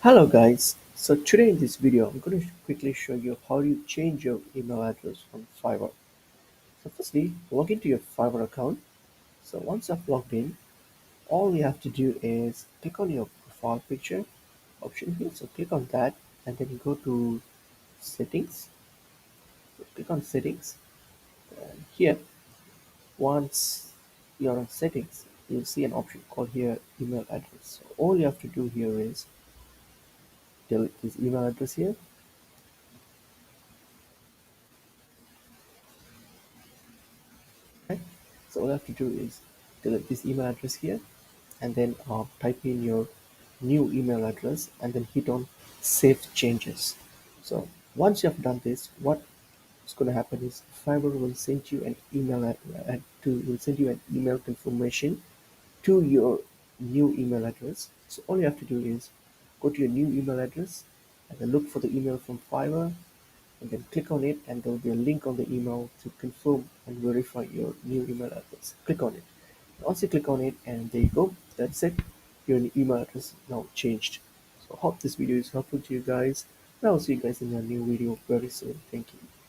Hello guys, so today in this video I'm going to quickly show you how you change your email address on Fiverr. So firstly, log into your Fiverr account. So once I've logged in, all you have to do is click on your profile picture option here. So click on that and then you go to settings. So click on settings and here once you're on settings, you'll see an option called here email address. So all you have to do here is delete this email address here. Okay. So all you have to do is delete this email address here and then type in your new email address and then hit on save changes. So once you have done this, what's going to happen is Fiverr will send you an email will send you an email confirmation to your new email address. So all you have to do is go to your new email address and then look for the email from Fiverr and then click on it and there will be a link on the email to confirm and verify your new email address. Click on it. Once you click on it and there you go, that's it. Your email address is now changed. So hope this video is helpful to you guys and I'll see you guys in a new video very soon. Thank you.